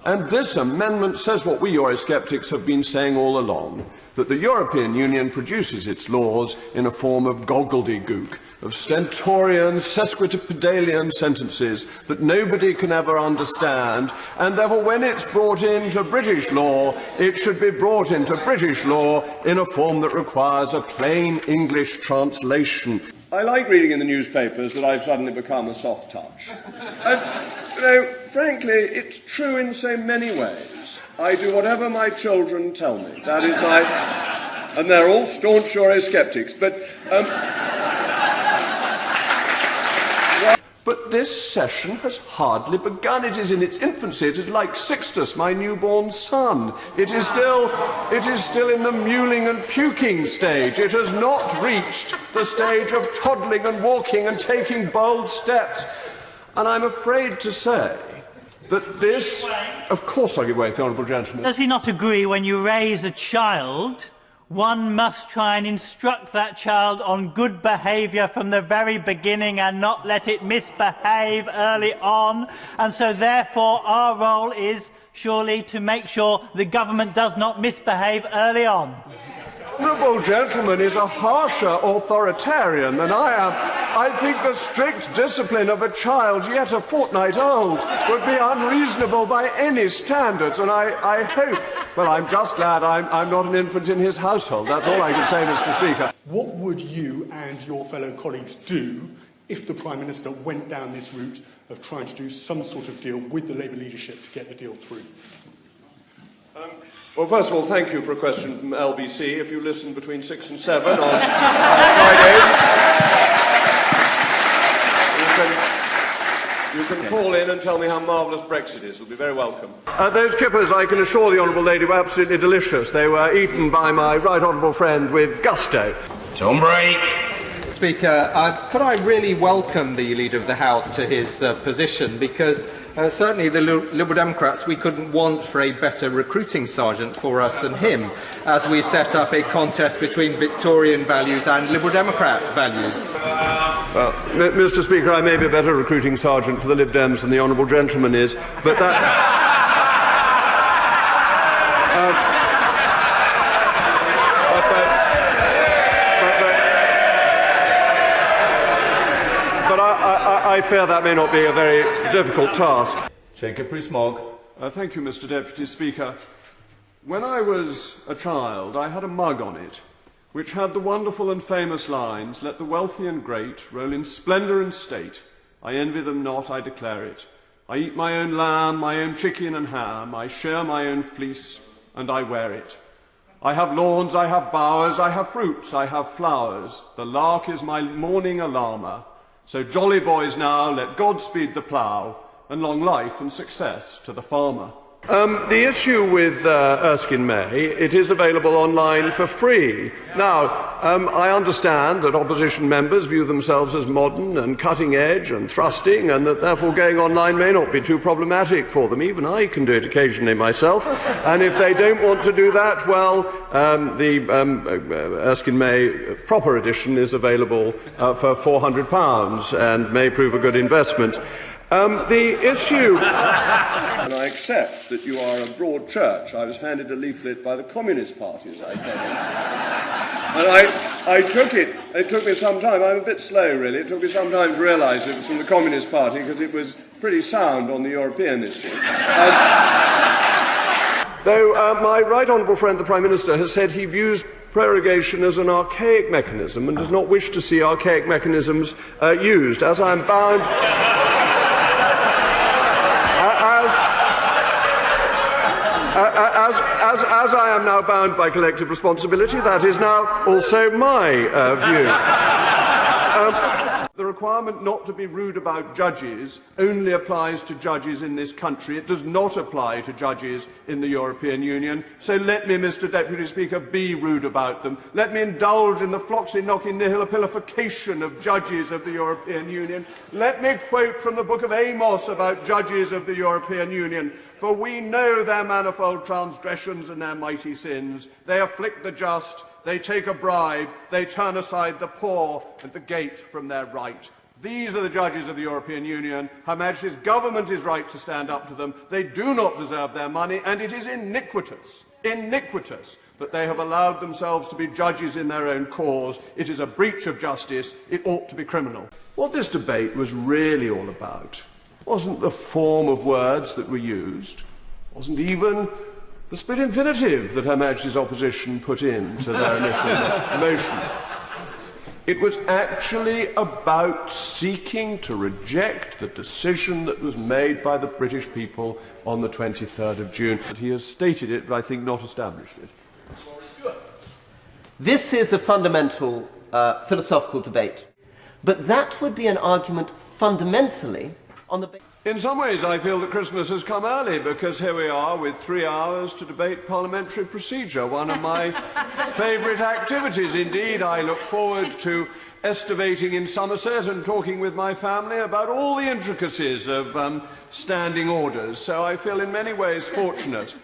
And this amendment says what we Eurosceptics have been saying all along, that the European Union produces its laws in a form of gobbledygook, of stentorian, sesquipedalian sentences that nobody can ever understand, and therefore when it's brought into British law, it should be brought into British law in a form that requires a plain English translation. I like reading in the newspapers that I've suddenly become a soft touch. And, frankly, it's true in so many ways. I do whatever my children tell me. That is my... And they're all staunch Eurosceptics. But this session has hardly begun. It is in its infancy. It is like Sixtus, my newborn son. It is still in the mewling and puking stage. It has not reached the stage of toddling and walking and taking bold steps. And I'm afraid to say that this... Of course I give way to the honourable gentleman. Does he not agree when you raise a child, one must try and instruct that child on good behaviour from the very beginning and not let it misbehave early on? And so therefore our role is surely to make sure the government does not misbehave early on. The honourable gentleman is a harsher authoritarian than I am. I think the strict discipline of a child yet a fortnight old would be unreasonable by any standards, and I hope... Well, I'm just glad I'm not an infant in his household. That's all I can say, Mr. Speaker. What would you and your fellow colleagues do if the Prime Minister went down this route of trying to do some sort of deal with the Labour leadership to get the deal through? Well, first of all, thank you for a question from LBC. If you listen between 6 and 7 on Fridays, you can call in and tell me how marvellous Brexit is. You'll be very welcome. Those kippers, I can assure the honourable lady, were absolutely delicious. They were eaten by my right honourable friend with gusto. Tom break. Speaker, could I really welcome the Leader of the House to his position, because certainly the Liberal Democrats, we couldn't want for a better recruiting sergeant for us than him, as we set up a contest between Victorian values and Liberal Democrat values. Mr. Speaker, I may be a better recruiting sergeant for the Lib Dems than the honourable gentleman is, but that... I fear that may not be a very difficult task. Jacobreesmogg. Thank you, Mr. Deputy Speaker. When I was a child, I had a mug on it, which had the wonderful and famous lines, "Let the wealthy and great roll in splendour and state. I envy them not, I declare it. I eat my own lamb, my own chicken and ham. I share my own fleece, and I wear it. I have lawns, I have bowers, I have fruits, I have flowers. The lark is my morning alarmer. So jolly boys now, let God speed the plough, and long life and success to the farmer." The issue with Erskine May, it is available online for free. Now, I understand that opposition members view themselves as modern and cutting edge and thrusting, and that therefore going online may not be too problematic for them. Even I can do it occasionally myself. And if they don't want to do that, well, the Erskine May proper edition is available for £400 and may prove a good investment. The issue... And I accept that you are a broad church. I was handed a leaflet by the Communist Party as I came in. And I took it. It took me some time. I'm a bit slow, really. It took me some time to realise it was from the Communist Party, because it was pretty sound on the European issue. Though my right honourable friend, the Prime Minister, has said he views prorogation as an archaic mechanism and does not wish to see archaic mechanisms used, as I am bound... As I am now bound by collective responsibility, that is now also my view. The requirement not to be rude about judges only applies to judges in this country. It does not apply to judges in the European Union. So let me, Mr. Deputy Speaker, be rude about them. Let me indulge in the floxy-knocking-nihilopilification of judges of the European Union. Let me quote from the book of Amos about judges of the European Union. For we know their manifold transgressions and their mighty sins. They afflict the just, they take a bribe, they turn aside the poor, and the gate from their right. These are the judges of the European Union. Her Majesty's government is right to stand up to them. They do not deserve their money, and it is iniquitous that they have allowed themselves to be judges in their own cause. It is a breach of justice. It ought to be criminal. What this debate was really all about wasn't the form of words that were used, wasn't even the split infinitive that Her Majesty's opposition put into their initial motion. It was actually about seeking to reject the decision that was made by the British people on the 23rd of June. He has stated it, but I think not established it. This is a fundamental philosophical debate, but that would be an argument fundamentally on the basis. In some ways, I feel that Christmas has come early, because here we are with 3 hours to debate parliamentary procedure, one of my favourite activities. Indeed, I look forward to estivating in Somerset and talking with my family about all the intricacies of standing orders, so I feel in many ways fortunate.